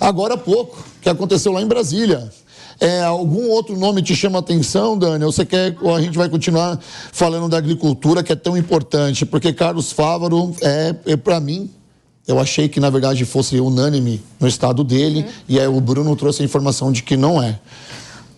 Agora há pouco, que aconteceu lá em Brasília. Algum outro nome te chama a atenção, Dani? Ou você quer, ou a gente vai continuar falando da agricultura, que é tão importante? Porque Carlos Fávaro para mim, eu achei que, na verdade, fosse unânime no estado dele, e aí o Bruno trouxe a informação de que não é.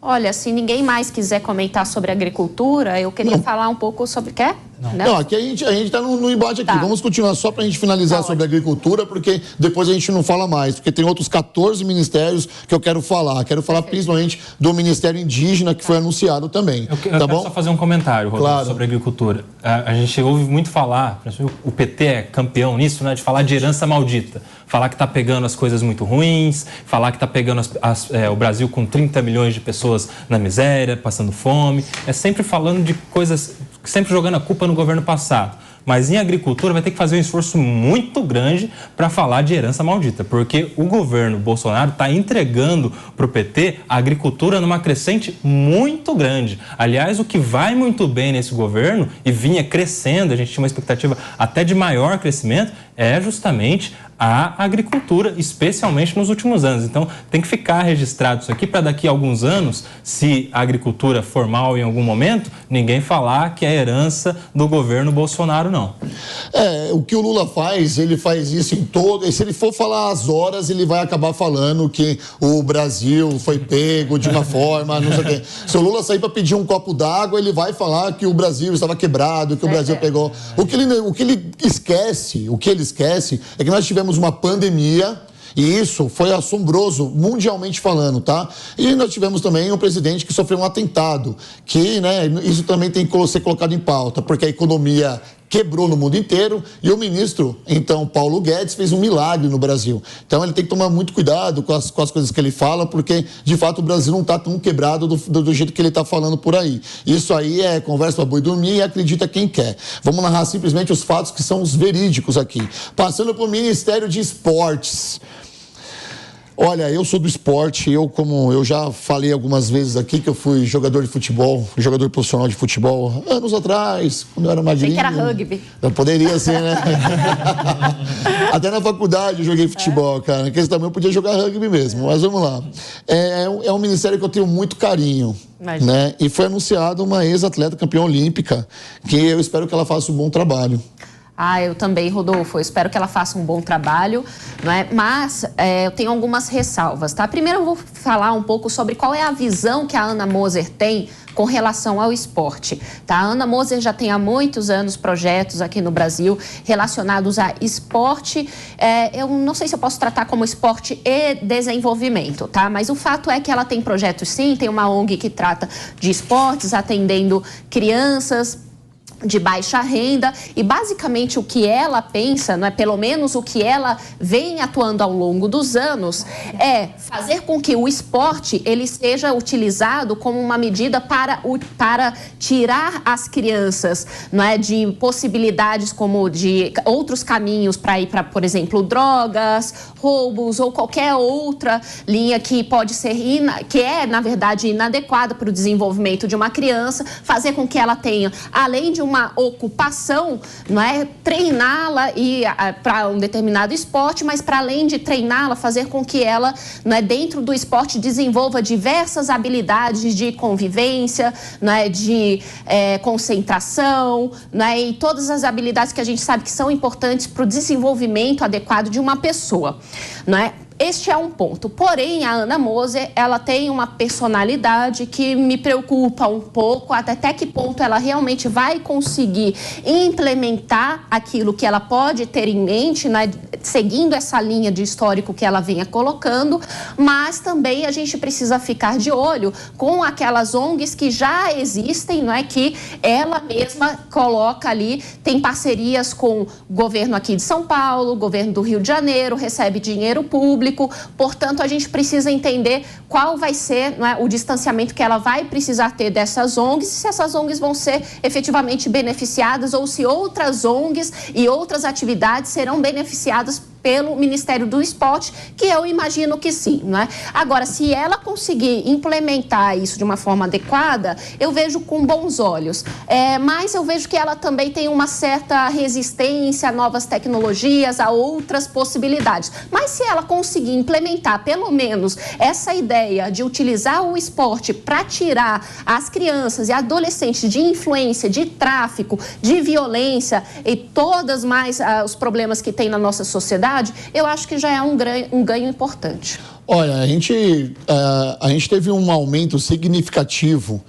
Olha, se ninguém mais quiser comentar sobre agricultura, eu queria falar um pouco sobre... Quer? Não, aqui a gente está no embate aqui. Tá. Vamos continuar só para a gente finalizar sobre agricultura, porque depois a gente não fala mais, porque tem outros 14 ministérios que eu quero falar. Quero falar principalmente do Ministério Indígena, que foi anunciado também. Eu quero só fazer um comentário, Rodolfo, sobre agricultura. A gente ouve muito falar, o PT é campeão nisso, né, de falar de herança maldita. Falar que está pegando as coisas muito ruins, falar que está pegando o Brasil com 30 milhões de pessoas na miséria, passando fome. É sempre falando de coisas, sempre jogando a culpa no governo passado. Mas em agricultura vai ter que fazer um esforço muito grande para falar de herança maldita, porque o governo Bolsonaro está entregando para o PT a agricultura numa crescente muito grande. Aliás, o que vai muito bem nesse governo e vinha crescendo, a gente tinha uma expectativa até de maior crescimento, é justamente a agricultura, especialmente nos últimos anos. Então, tem que ficar registrado isso aqui para daqui a alguns anos, se a agricultura for mal em algum momento, ninguém falar que é herança do governo Bolsonaro, não. O que o Lula faz, ele faz isso em todo... E se ele for falar as horas, ele vai acabar falando que o Brasil foi pego de uma forma, não sei o quê. Se o Lula sair para pedir um copo d'água, ele vai falar que o Brasil estava quebrado, que o Brasil pegou... O que ele esquece é que nós tivemos uma pandemia, e isso foi assombroso, mundialmente falando, tá? E nós tivemos também um presidente que sofreu um atentado, que, né, isso também tem que ser colocado em pauta, porque a economia quebrou no mundo inteiro e o ministro, então, Paulo Guedes, fez um milagre no Brasil. Então, ele tem que tomar muito cuidado com as coisas que ele fala, porque, de fato, o Brasil não está tão quebrado do jeito que ele está falando por aí. Isso aí é conversa para boi dormir e acredita quem quer. Vamos narrar simplesmente os fatos que são os verídicos aqui. Passando para o Ministério de Esportes. Olha, eu sou do esporte, como eu já falei algumas vezes aqui, que eu fui jogador de futebol, jogador profissional de futebol, anos atrás, quando eu era magrinho. Achei que era rugby. Não poderia ser, né? Até na faculdade eu joguei futebol, cara. Naquele também eu podia jogar rugby mesmo, mas vamos lá. É um ministério que eu tenho muito carinho. Né? E foi anunciado uma ex-atleta campeã olímpica, que eu espero que ela faça um bom trabalho. Eu também, Rodolfo. Eu espero que ela faça um bom trabalho, não é? Mas eu tenho algumas ressalvas, tá? Primeiro eu vou falar um pouco sobre qual é a visão que a Ana Moser tem com relação ao esporte, tá? A Ana Moser já tem há muitos anos projetos aqui no Brasil relacionados a esporte. Eu não sei se eu posso tratar como esporte e desenvolvimento, tá? Mas o fato é que ela tem projetos, sim. Tem uma ONG que trata de esportes, atendendo crianças de baixa renda, e basicamente o que ela pensa, não é, pelo menos o que ela vem atuando ao longo dos anos, é fazer com que o esporte ele seja utilizado como uma medida para tirar as crianças, não é, de possibilidades como de outros caminhos para ir para, por exemplo, drogas, roubos ou qualquer outra linha que pode ser que é, na verdade, inadequada para o desenvolvimento de uma criança, fazer com que ela tenha, além de uma ocupação, não é, treiná-la para um determinado esporte, mas para além de treiná-la, fazer com que ela, não é, dentro do esporte desenvolva diversas habilidades de convivência, não é, de concentração, não é, e todas as habilidades que a gente sabe que são importantes para o desenvolvimento adequado de uma pessoa, não é? Este é um ponto. Porém, a Ana Moser, ela tem uma personalidade que me preocupa um pouco, até que ponto ela realmente vai conseguir implementar aquilo que ela pode ter em mente, né, seguindo essa linha de histórico que ela venha colocando, mas também a gente precisa ficar de olho com aquelas ONGs que já existem, não é, que ela mesma coloca ali, tem parcerias com o governo aqui de São Paulo, governo do Rio de Janeiro, recebe dinheiro público. Portanto, a gente precisa entender qual vai ser, não é, o distanciamento que ela vai precisar ter dessas ONGs, se essas ONGs vão ser efetivamente beneficiadas ou se outras ONGs e outras atividades serão beneficiadas pelo Ministério do Esporte, que eu imagino que sim, né? Agora, se ela conseguir implementar isso de uma forma adequada, eu vejo com bons olhos. Mas eu vejo que ela também tem uma certa resistência a novas tecnologias, a outras possibilidades. Mas se ela conseguir implementar, pelo menos, essa ideia de utilizar o esporte para tirar as crianças e adolescentes de influência, de tráfico, de violência e todas mais os problemas que tem na nossa sociedade, eu acho que já é um ganho importante. Olha, a gente teve um aumento significativo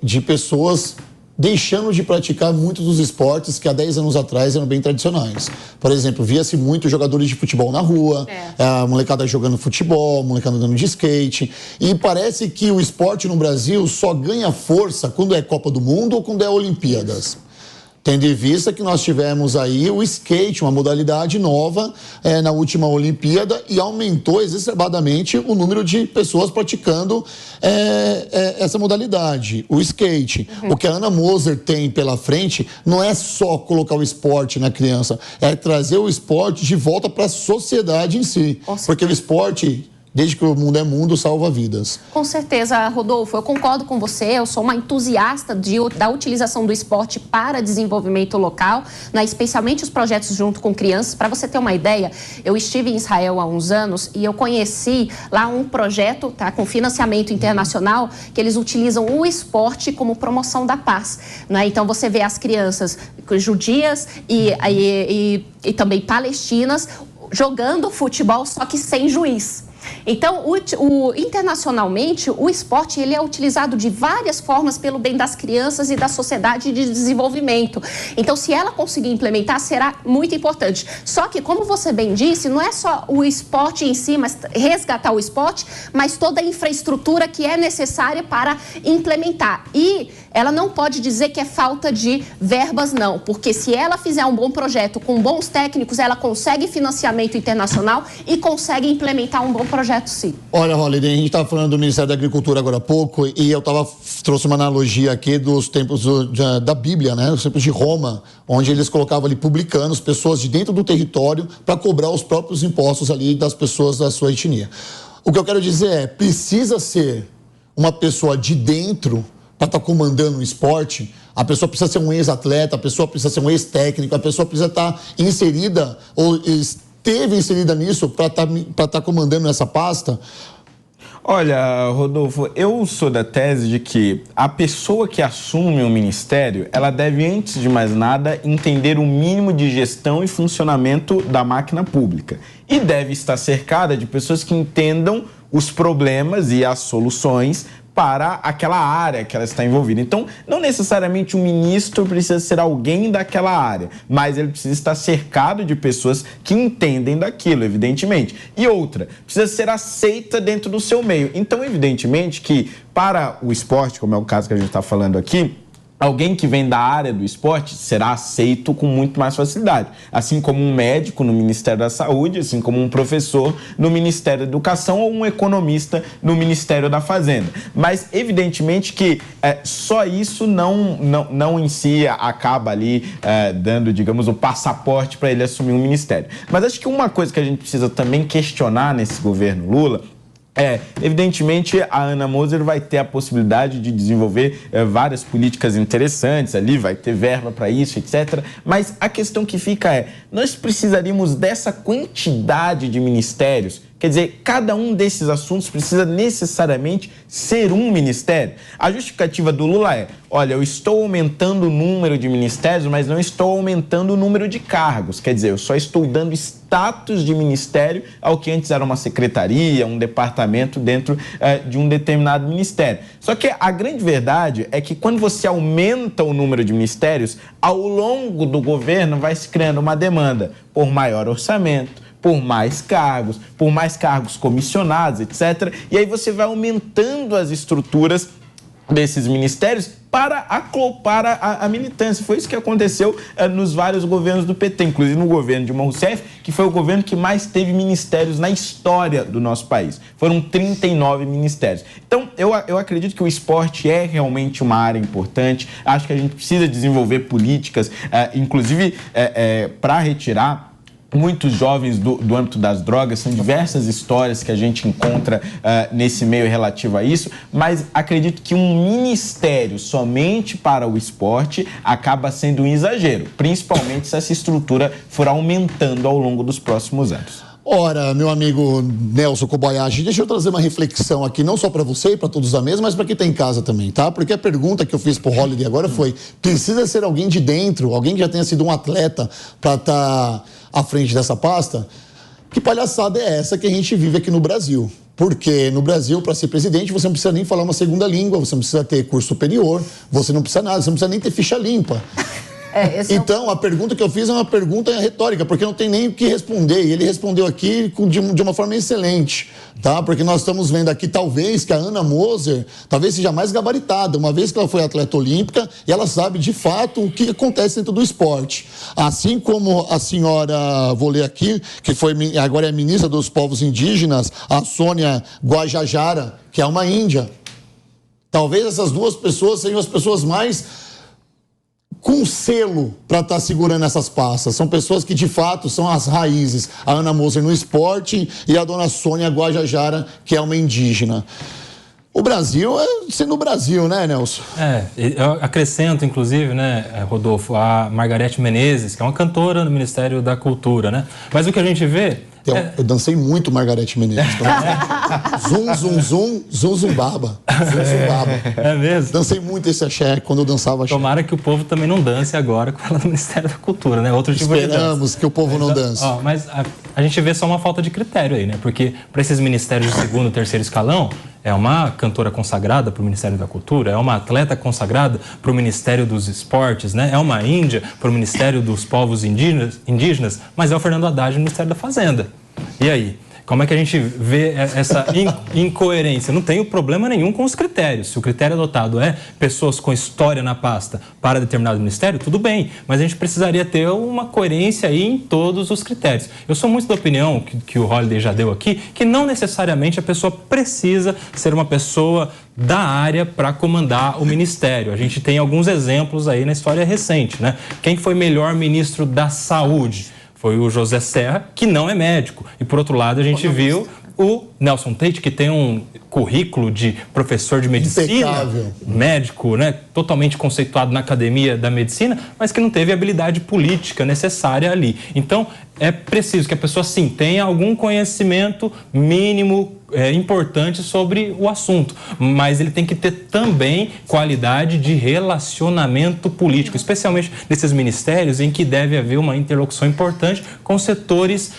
de pessoas deixando de praticar muitos dos esportes que há 10 anos atrás eram bem tradicionais. Por exemplo, via-se muito jogadores de futebol na rua, a molecada jogando futebol, a molecada andando de skate. E parece que o esporte no Brasil só ganha força quando é Copa do Mundo ou quando é Olimpíadas. Tendo em vista que nós tivemos aí o skate, uma modalidade nova na última Olimpíada, e aumentou exacerbadamente o número de pessoas praticando essa modalidade, o skate. O que a Ana Moser tem pela frente não é só colocar o esporte na criança, é trazer o esporte de volta para a sociedade em si. Porque o esporte, desde que o mundo é mundo, salva vidas. Com certeza, Rodolfo, eu concordo com você, eu sou uma entusiasta da utilização do esporte para desenvolvimento local, né, especialmente os projetos junto com crianças. Para você ter uma ideia, eu estive em Israel há uns anos e eu conheci lá um projeto com financiamento internacional que eles utilizam o esporte como promoção da paz, né? Então você vê as crianças judias e também palestinas jogando futebol, só que sem juiz. Então, internacionalmente, o esporte ele é utilizado de várias formas pelo bem das crianças e da sociedade de desenvolvimento. Então, se ela conseguir implementar, será muito importante. Só que, como você bem disse, não é só o esporte em si, mas resgatar o esporte, mas toda a infraestrutura que é necessária para implementar. E ela não pode dizer que é falta de verbas, não, porque se ela fizer um bom projeto com bons técnicos, ela consegue financiamento internacional e consegue implementar um bom projeto, sim. Olha, Holiday, a gente estava falando do Ministério da Agricultura agora há pouco e eu trouxe uma analogia aqui dos tempos da Bíblia, né? Os tempos de Roma, onde eles colocavam ali publicanos, pessoas de dentro do território, para cobrar os próprios impostos ali das pessoas da sua etnia. O que eu quero dizer é, precisa ser uma pessoa de dentro para estar comandando o esporte. A pessoa precisa ser um ex-atleta, a pessoa precisa ser um ex-técnico, a pessoa precisa estar inserida ou esteve inserida nisso para estar comandando essa pasta. Olha, Rodolfo, eu sou da tese de que a pessoa que assume o ministério, ela deve, antes de mais nada, entender o mínimo de gestão e funcionamento da máquina pública. E deve estar cercada de pessoas que entendam os problemas e as soluções para aquela área que ela está envolvida. Então, não necessariamente o ministro precisa ser alguém daquela área, mas ele precisa estar cercado de pessoas que entendem daquilo, evidentemente. E outra, precisa ser aceita dentro do seu meio. Então, evidentemente que para o esporte, como é o caso que a gente está falando aqui, alguém que vem da área do esporte será aceito com muito mais facilidade. Assim como um médico no Ministério da Saúde, assim como um professor no Ministério da Educação ou um economista no Ministério da Fazenda. Mas, evidentemente, que só isso não em si acaba ali dando, digamos, o passaporte para ele assumir um ministério. Mas acho que uma coisa que a gente precisa também questionar nesse governo Lula evidentemente, a Ana Moser vai ter a possibilidade de desenvolver várias políticas interessantes ali, vai ter verba para isso, etc. Mas a questão que fica nós precisaríamos dessa quantidade de ministérios? Quer dizer, cada um desses assuntos precisa necessariamente ser um ministério? A justificativa do Lula olha, eu estou aumentando o número de ministérios, mas não estou aumentando o número de cargos. Quer dizer, eu só estou dando status de ministério ao que antes era uma secretaria, um departamento dentro de um determinado ministério. Só que a grande verdade é que quando você aumenta o número de ministérios, ao longo do governo vai se criando uma demanda por maior orçamento, por mais cargos comissionados, etc. E aí você vai aumentando as estruturas desses ministérios para acoplar a militância. Foi isso que aconteceu nos vários governos do PT, inclusive no governo de Dilma Rousseff, que foi o governo que mais teve ministérios na história do nosso país. Foram 39 ministérios. Então, eu acredito que o esporte é realmente uma área importante. Acho que a gente precisa desenvolver políticas, inclusive para retirar muitos jovens do âmbito das drogas, são diversas histórias que a gente encontra nesse meio relativo a isso, mas acredito que um ministério somente para o esporte acaba sendo um exagero, principalmente se essa estrutura for aumentando ao longo dos próximos anos. Ora, meu amigo Nelson Kobayashi, deixa eu trazer uma reflexão aqui, não só para você e para todos da mesa, mas para quem está em casa também, tá? Porque a pergunta que eu fiz pro Holiday agora foi: precisa ser alguém de dentro, alguém que já tenha sido um atleta para estar à frente dessa pasta? Que palhaçada é essa que a gente vive aqui no Brasil? Porque no Brasil, para ser presidente, você não precisa nem falar uma segunda língua, você não precisa ter curso superior, você não precisa nada, você não precisa nem ter ficha limpa. Então, a pergunta que eu fiz é uma pergunta retórica, porque não tem nem o que responder. E ele respondeu aqui de uma forma excelente, tá? Porque nós estamos vendo aqui, talvez, que a Ana Moser, talvez seja mais gabaritada, uma vez que ela foi atleta olímpica, e ela sabe, de fato, o que acontece dentro do esporte. Assim como a senhora, vou ler aqui, que agora é ministra dos povos indígenas, a Sônia Guajajara, que é uma índia. Talvez essas duas pessoas sejam as pessoas mais com selo para estar segurando essas pastas. São pessoas que, de fato, são as raízes. A Ana Moser no esporte e a dona Sônia Guajajara, que é uma indígena. O Brasil é sendo o Brasil, né, Nelson? Eu acrescento, inclusive, né, Rodolfo, a Margareth Menezes, que é uma cantora no Ministério da Cultura, né? Mas o que a gente vê... Eu dancei muito Margareth Menezes. Zum, zum, zum, zum, zum, baba. Zum, zum, baba. É mesmo? Dancei muito esse axé quando eu dançava axé. Tomara que o povo também não dance agora com ela no Ministério da Cultura, né? Outro tipo de dança. Esperamos que o povo não dance. Mas a gente vê só uma falta de critério aí, né? Porque para esses ministérios de segundo e terceiro escalão, é uma cantora consagrada para o Ministério da Cultura, é uma atleta consagrada para o Ministério dos Esportes, né? É uma índia para o Ministério dos Povos Indígenas, mas é o Fernando Haddad no Ministério da Fazenda. E aí? Como é que a gente vê essa incoerência? Não tenho problema nenhum com os critérios. Se o critério adotado é pessoas com história na pasta para determinado ministério, tudo bem. Mas a gente precisaria ter uma coerência aí em todos os critérios. Eu sou muito da opinião, que o Holiday já deu aqui, que não necessariamente a pessoa precisa ser uma pessoa da área para comandar o ministério. A gente tem alguns exemplos aí na história recente, né? Quem foi melhor ministro da Saúde? Foi o José Serra, que não é médico. E, por outro lado, a gente viu o Nelson Tate, que tem um currículo de professor de medicina, impecável, médico, né, totalmente conceituado na academia da medicina, mas que não teve a habilidade política necessária ali. Então, é preciso que a pessoa, sim, tenha algum conhecimento mínimo importante sobre o assunto, mas ele tem que ter também qualidade de relacionamento político, especialmente nesses ministérios em que deve haver uma interlocução importante com setores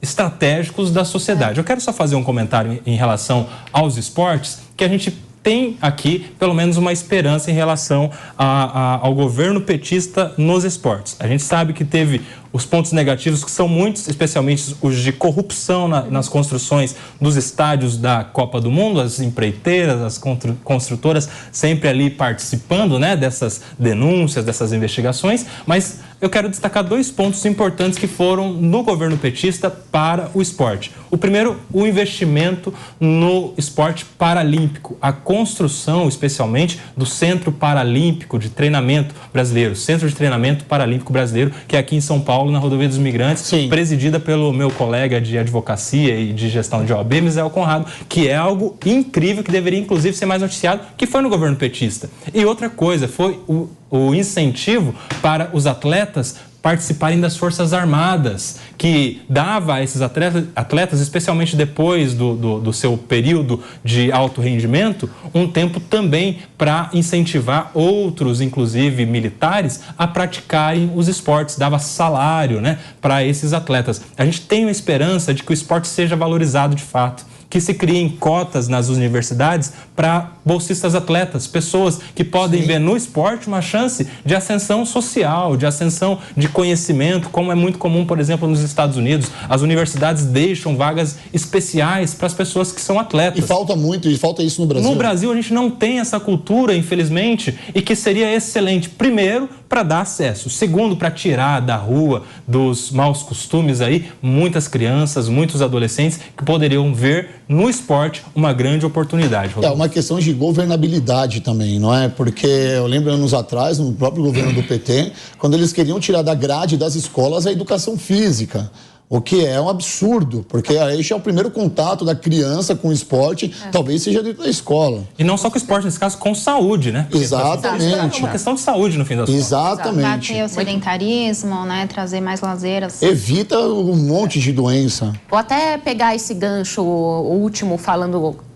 estratégicos da sociedade. Eu quero só fazer um comentário em relação aos esportes, que a gente tem aqui, pelo menos, uma esperança em relação ao governo petista nos esportes. A gente sabe que teve os pontos negativos, que são muitos, especialmente os de corrupção nas construções dos estádios da Copa do Mundo, as empreiteiras, as construtoras sempre ali participando, né, dessas denúncias, dessas investigações, mas eu quero destacar dois pontos importantes que foram no governo petista para o esporte. O primeiro, o investimento no esporte paralímpico, a construção, especialmente, do Centro Paralímpico de Treinamento Brasileiro, Centro de Treinamento Paralímpico Brasileiro, que é aqui em São Paulo, na Rodovia dos Imigrantes, sim, presidida pelo meu colega de advocacia e de gestão de OAB, Misael Conrado, que é algo incrível, que deveria, inclusive, ser mais noticiado, que foi no governo petista. E outra coisa, foi o incentivo para os atletas participarem das Forças Armadas, que dava a esses atletas, especialmente depois do seu período de alto rendimento, um tempo também para incentivar outros, inclusive militares, a praticarem os esportes, dava salário, né, para esses atletas. A gente tem a esperança de que o esporte seja valorizado de fato, que se criem cotas nas universidades para bolsistas atletas, pessoas que podem ver no esporte uma chance de ascensão social, de ascensão de conhecimento, como é muito comum, por exemplo, nos Estados Unidos. As universidades deixam vagas especiais para as pessoas que são atletas. E falta muito, e falta isso no Brasil. No Brasil, a gente não tem essa cultura, infelizmente, e que seria excelente, primeiro, para dar acesso, segundo, para tirar da rua, dos maus costumes aí, muitas crianças, muitos adolescentes que poderiam ver no esporte uma grande oportunidade, Rodolfo. É uma questão de governabilidade também, não é? Porque eu lembro anos atrás, no próprio governo do PT, quando eles queriam tirar da grade das escolas a educação física. O que é um absurdo, porque aí já é o primeiro contato da criança com o esporte, talvez seja dentro da escola. E não só com o esporte, nesse caso, com saúde, né? Porque exatamente. É uma questão de saúde, no fim das contas. Exatamente. Bater o sedentarismo, né? Trazer mais lazeiras. Evita um monte de doença. Vou até pegar esse gancho, o último,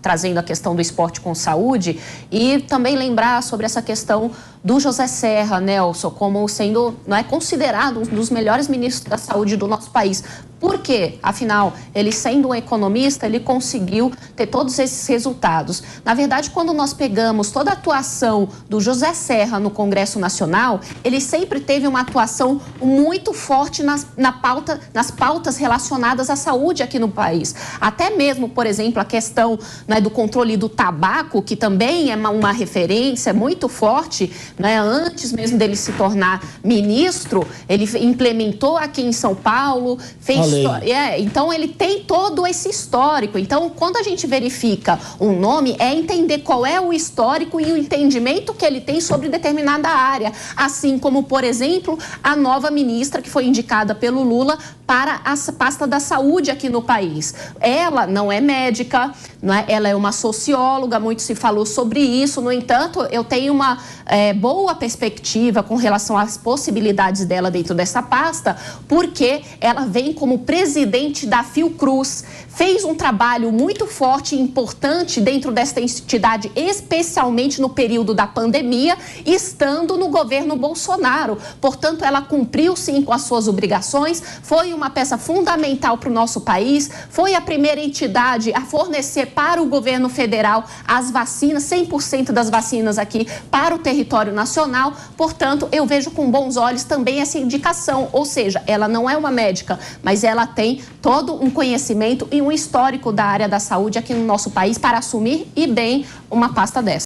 trazendo a questão do esporte com saúde, e também lembrar sobre essa questão do José Serra, Nelson, como sendo, não é, considerado um dos melhores ministros da saúde do nosso país. Por quê? Afinal, ele sendo um economista, ele conseguiu ter todos esses resultados. Na verdade, quando nós pegamos toda a atuação do José Serra no Congresso Nacional, ele sempre teve uma atuação muito forte nas pautas relacionadas à saúde aqui no país. Até mesmo, por exemplo, a questão, né, do controle do tabaco, que também é uma referência muito forte, né? Antes mesmo dele se tornar ministro, ele implementou aqui em São Paulo, fez... então ele tem todo esse histórico. Então, quando a gente verifica um nome, é entender qual é o histórico e o entendimento que ele tem sobre determinada área. Assim como, por exemplo, a nova ministra que foi indicada pelo Lula para a pasta da saúde aqui no país. Ela não é médica, não é? Ela é uma socióloga, muito se falou sobre isso. No entanto, eu tenho uma boa perspectiva com relação às possibilidades dela dentro dessa pasta, porque ela vem como presidente da Fiocruz, fez um trabalho muito forte e importante dentro desta entidade, especialmente no período da pandemia, estando no governo Bolsonaro. Portanto, ela cumpriu sim com as suas obrigações, foi uma peça fundamental para o nosso país, foi a primeira entidade a fornecer para o governo federal as vacinas, 100% das vacinas aqui para o território nacional. Portanto, eu vejo com bons olhos também essa indicação, ou seja, ela não é uma médica, mas ela tem todo um conhecimento e um histórico da área da saúde aqui no nosso país para assumir e bem uma pasta dessa.